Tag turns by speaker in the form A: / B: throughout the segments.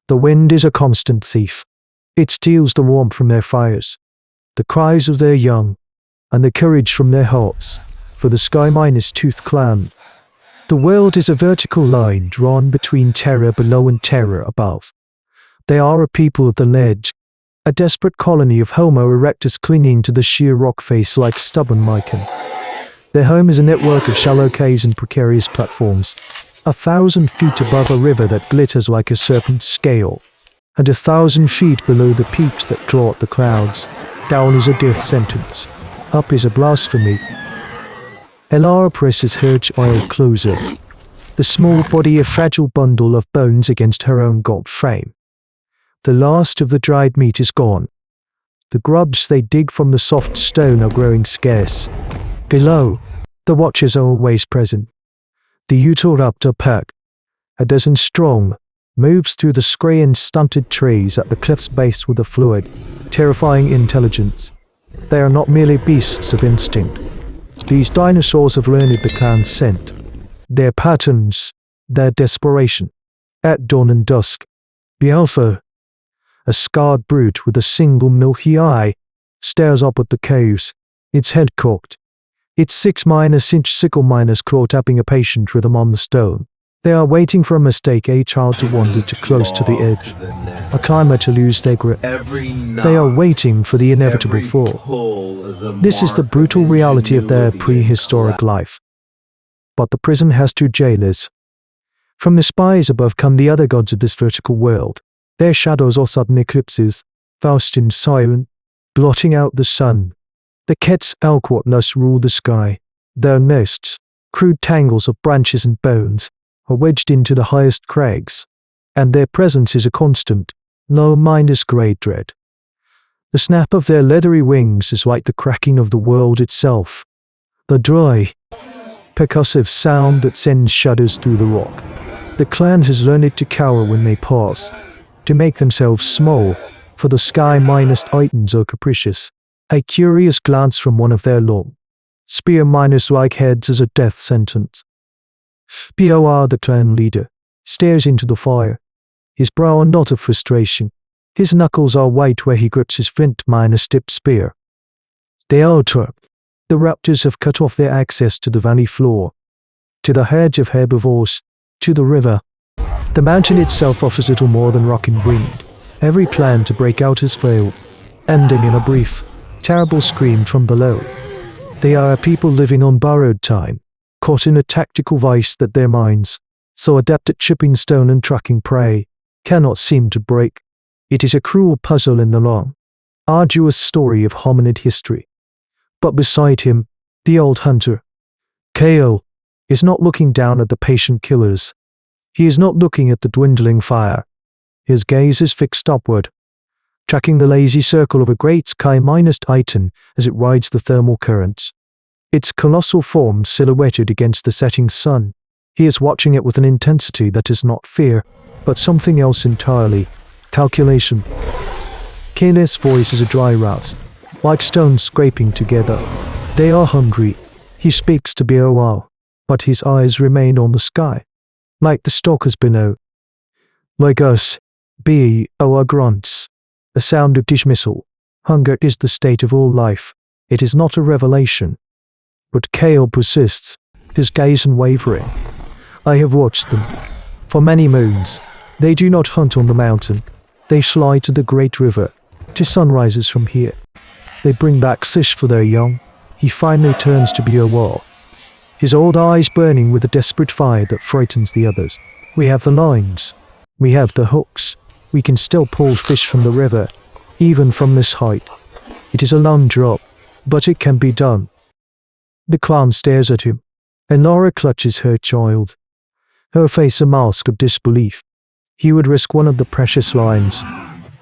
A: The wind is a constant thief. It steals the warmth from their fires, the cries of their young, and the courage from their hearts, for the sky-toothed clan. The world is a vertical line drawn between terror below and terror above. They are a people of the ledge, a desperate colony of Homo Erectus clinging to the sheer rock face like stubborn lichen. Their home is a network of shallow caves and precarious platforms, 1,000 feet above a river that glitters like a serpent's scale, and 1,000 feet below the peaks that claw at the clouds. Down is a death sentence, up is a blasphemy. Elara presses her child closer, the small body a fragile bundle of bones against her own god frame. The last of the dried meat is gone. The grubs they dig from the soft stone are growing scarce. Below, the watchers are always present. The Utahraptor pack, a dozen strong, moves through the scree and stunted trees at the cliff's base with a fluid, terrifying intelligence. They are not merely beasts of instinct. These dinosaurs have learned the clan's scent, their patterns, their desperation. At dawn and dusk, the alpha, a scarred brute with a single milky eye, stares up at the caves, its head cocked, its 6-inch sickle claw tapping a patient rhythm on the stone. They are waiting for a mistake, a child to wander too close to the edge, a climber to lose their grip. They are waiting for the inevitable fall. This is the brutal reality of their prehistoric life. But the prison has 2 jailers. From the spies above come the other gods of this vertical world. Their shadows are sudden eclipses, vast and silent, blotting out the sun. The Quetzalcoatlus rule the sky. Their nests, crude tangles of branches and bones, are wedged into the highest crags, and their presence is a constant, low-grade dread. The snap of their leathery wings is like the cracking of the world itself, the dry, percussive sound that sends shudders through the rock. The clan has learned to cower when they pass, to make themselves small, for the sky-items are capricious. A curious glance from one of their long, spear-like heads is a death sentence. Bor, the clan leader, stares into the fire, his brow a knot of frustration. His knuckles are white where he grips his flint-tipped spear. They are trapped. The raptors have cut off their access to the valley floor, to the hedge of herbivores, to the river. The mountain itself offers little more than rock and wind. Every plan to break out has failed, ending in a brief, terrible scream from below. They are a people living on borrowed time, caught in a tactical vice that their minds, so adept at chipping stone and tracking prey, cannot seem to break. It is a cruel puzzle in the long, arduous story of hominid history. But beside him, the old hunter, Kale, is not looking down at the patient killers. He is not looking at the dwindling fire. His gaze is fixed upward, tracking the lazy circle of a great sky-item as it rides the thermal currents. Its colossal form silhouetted against the setting sun. He is watching it with an intensity that is not fear, but something else entirely. Calculation. Kale's voice is a dry rasp, like stones scraping together. They are hungry. He speaks to Bor, but his eyes remain on the sky, like the stalkers below. Like us, Bor grunts, a sound of dismissal. Hunger is the state of all life. It is not a revelation. But Kale persists, his gaze unwavering. I have watched them. For many moons, they do not hunt on the mountain. They fly to the great river, to sunrises from here. They bring back fish for their young. He finally turns to Bor, his old eyes burning with a desperate fire that frightens the others. We have the lines. We have the hooks. We can still pull fish from the river, even from this height. It is a long drop, but it can be done. The clown stares at him, and Laura clutches her child, her face a mask of disbelief. He would risk one of the precious lines,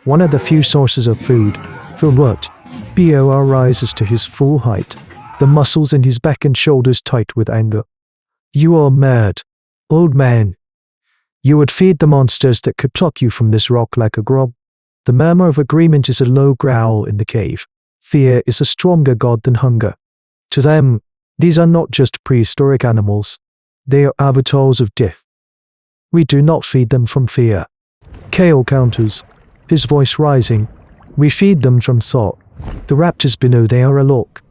A: one of the few sources of food. For what? Bor rises to his full height, the muscles in his back and shoulders tight with anger. You are mad, old man. You would feed the monsters that could pluck you from this rock like a grub. The murmur of agreement is a low growl in the cave. Fear is a stronger god than hunger. To them, these are not just prehistoric animals. They are avatars of death. We do not feed them from fear. Kale counters, his voice rising. We feed them from thought. The raptors below, they are a lock.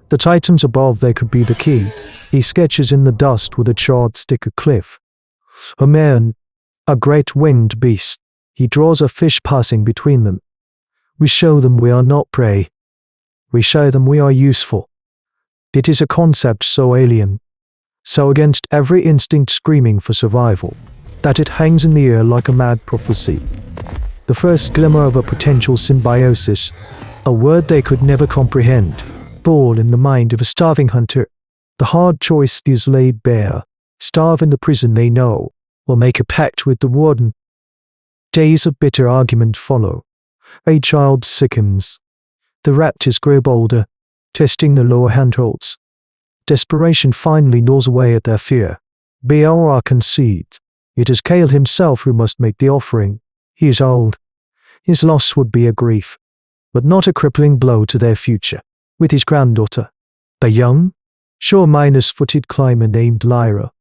A: The titans above, they could be the key. He sketches in the dust with a charred stick a cliff. A man, a great winged beast. He draws a fish passing between them. We show them we are not prey. We show them we are useful. It is a concept so alien, so against every instinct screaming for survival, that it hangs in the air like a mad prophecy. The first glimmer of a potential symbiosis, a word they could never comprehend, born in the mind of a starving hunter. The hard choice is laid bare: starve in the prison they know, or make a pact with the warden. Days of bitter argument follow. A child sickens. The raptors grow bolder, testing the lower handholds. Desperation finally gnaws away at their fear. Br concedes. It is Kale himself who must make the offering. He is old. His loss would be a grief, but not a crippling blow to their future. With his granddaughter, a young, sure-footed climber named Lyra,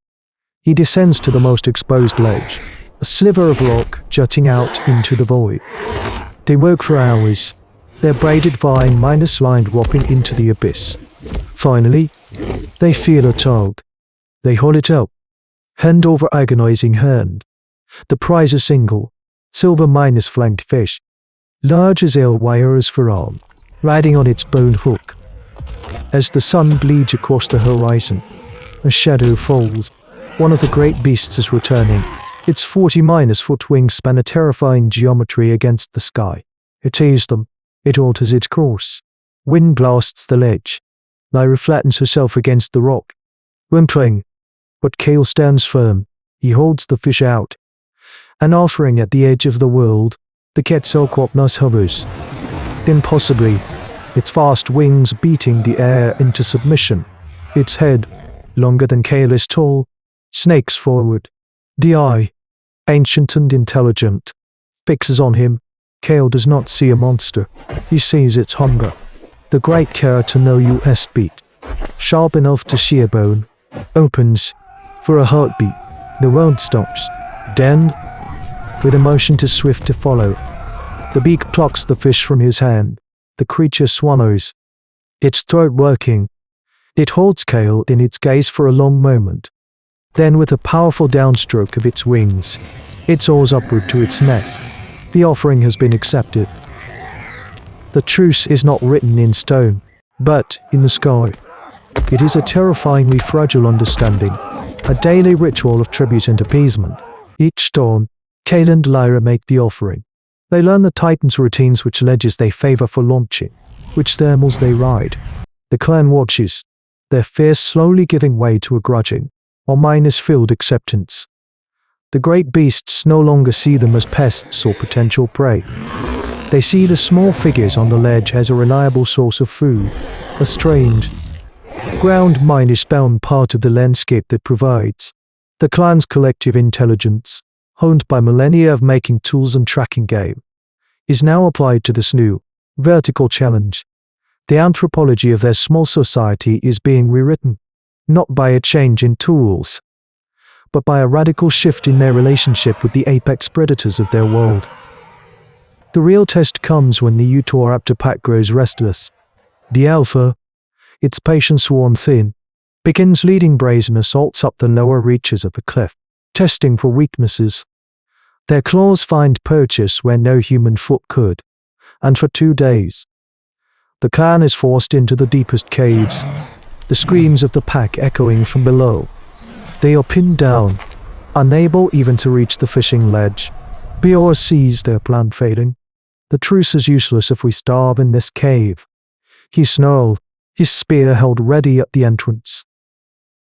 A: he descends to the most exposed ledge, a sliver of rock jutting out into the void. They work for hours, their braided vine lined dropping into the abyss. Finally, they feel a tug. They hold it up, hand over agonizing hand. The prize a single, silver flanked fish, large as ale wire as for arm, riding on its bone hook. As the sun bleeds across the horizon, a shadow falls. One of the great beasts is returning. Its 40-foot wings span a terrifying geometry against the sky. It tears them. It alters its course. Wind blasts the ledge. Lyra flattens herself against the rock, whimpering. But Kale stands firm. He holds the fish out. An offering at the edge of the world, the Quetzalcoatlus hovers. Then possibly, its vast wings beating the air into submission. Its head, longer than Kale is tall, snakes forward. The eye, ancient and intelligent, fixes on him. Kale does not see a monster. He sees its hunger. The great care to know US beat, sharp enough to shear bone, opens for a heartbeat. The world stops. Then, with a motion too swift to follow, the beak plucks the fish from his hand. The creature swallows, its throat working. It holds Kale in its gaze for a long moment. Then, with a powerful downstroke of its wings, it soars upward to its nest. The offering has been accepted. The truce is not written in stone, but in the sky. It is a terrifyingly fragile understanding, a daily ritual of tribute and appeasement. Each dawn, Kale and Lyra make the offering. They learn the Titans' routines, which ledges they favor for launching, which thermals they ride. The clan watches, their fears slowly giving way to a grudging, or filled acceptance. The great beasts no longer see them as pests or potential prey. They see the small figures on the ledge as a reliable source of food, a strange, ground-bound part of the landscape that provides. The clan's collective intelligence, honed by millennia of making tools and tracking game, is now applied to this new, vertical challenge. The anthropology of their small society is being rewritten, not by a change in tools, but by a radical shift in their relationship with the apex predators of their world. The real test comes when the Utahraptor pack grows restless. The alpha, its patience worn thin, begins leading brazen assaults up the lower reaches of the cliff, testing for weaknesses. Their claws find purchase where no human foot could, and for 2 days, the clan is forced into the deepest caves, the screams of the pack echoing from below. They are pinned down, unable even to reach the fishing ledge. Br sees their plan fading. The truce is useless if we starve in this cave. He snarled, his spear held ready at the entrance.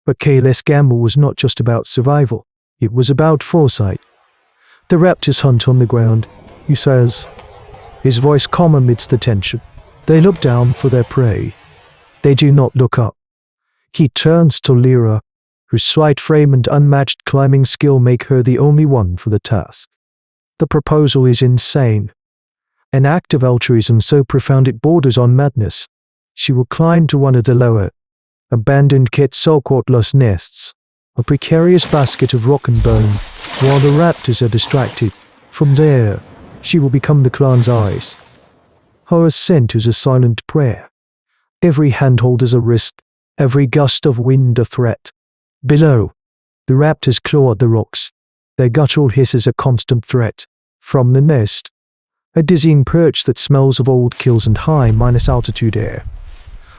A: But Kale's gamble was not just about survival. It was about foresight. The raptors hunt on the ground, he says, his voice calm amidst the tension. They look down for their prey. They do not look up. He turns to Lyra, whose slight frame and unmatched climbing skill make her the only one for the task. The proposal is insane. An act of altruism so profound it borders on madness. She will climb to one of the lower, abandoned Quetzalcoatlus nests, a precarious basket of rock and bone, while the raptors are distracted. From there, she will become the clan's eyes. Her ascent is a silent prayer. Every handhold is a risk, every gust of wind a threat. Below, the raptors claw at the rocks. Their guttural hiss is a constant threat. From the nest, a dizzying perch that smells of old kills and high-altitude air.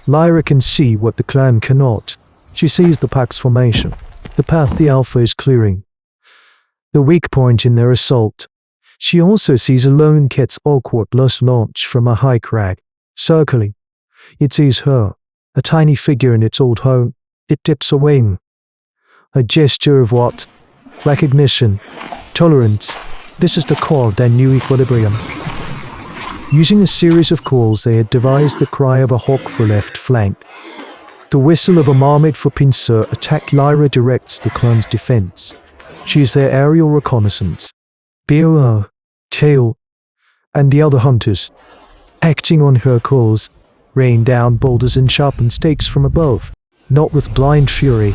A: Lyra can see what the clan cannot. She sees the pack's formation, the path the alpha is clearing, the weak point in their assault. She also sees a lone Quetzalcoatlus launch from a high crag, circling. It sees her, a tiny figure in its old home. It dips a wing. A gesture of what? Recognition. Tolerance. This is the core of their new equilibrium. Using a series of calls, they had devised the cry of a hawk for left flank, the whistle of a marmot for pincer attack. Lyra directs the clan's defense. She is their aerial reconnaissance. Beola, Tail, and the other hunters, acting on her calls, rain down boulders and sharpen stakes from above, not with blind fury,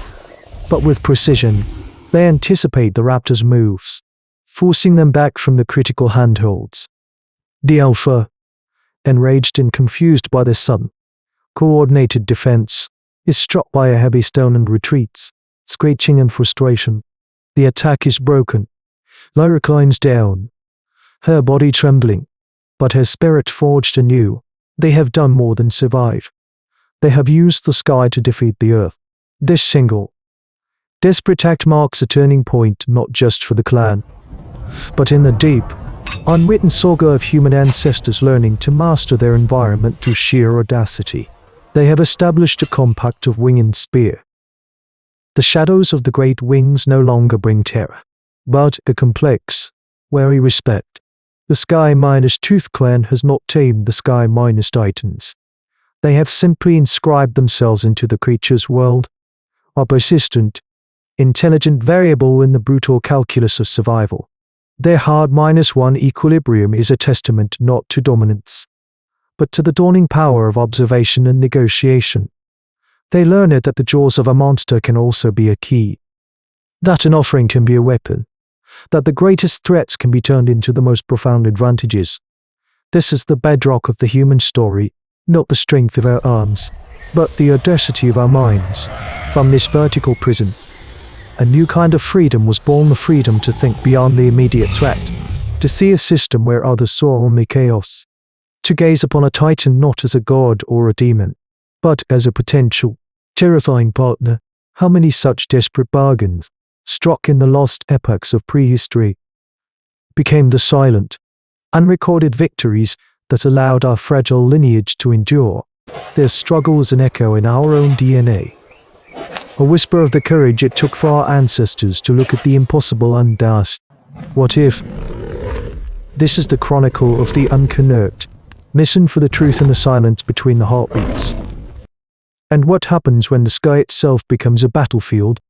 A: but with precision. They anticipate the raptors' moves, forcing them back from the critical handholds. The alpha, enraged and confused by the sudden, coordinated defense, is struck by a heavy stone and retreats, screeching in frustration. The attack is broken. Lyra climbs down, her body trembling, but her spirit forged anew. They have done more than survive. They have used the sky to defeat the earth. This single, desperate act marks a turning point not just for the clan, but in the deep, unwritten saga of human ancestors learning to master their environment through sheer audacity. They have established a compact of wing and spear. The shadows of the great wings no longer bring terror, but a complex, wary respect. The Sky-Tooth clan has not tamed the Sky-Titans. They have simply inscribed themselves into the creature's world, are persistent, intelligent, variable in the brutal calculus of survival. Their hard -1 equilibrium is a testament not to dominance, but to the dawning power of observation and negotiation. They learn it that the jaws of a monster can also be a key, that an offering can be a weapon, that the greatest threats can be turned into the most profound advantages. This is the bedrock of the human story, not the strength of our arms, but the audacity of our minds. From this vertical prison, a new kind of freedom was born, the freedom to think beyond the immediate threat, to see a system where others saw only chaos, to gaze upon a titan not as a god or a demon, but as a potential, terrifying partner. How many such desperate bargains, struck in the lost epochs of prehistory, became the silent, unrecorded victories that allowed our fragile lineage to endure. Their struggle is an echo in our own DNA, a whisper of the courage it took for our ancestors to look at the impossible and ask, what if? This is the chronicle of the unconnect. Listen for the truth in the silence between the heartbeats. And what happens when the sky itself becomes a battlefield?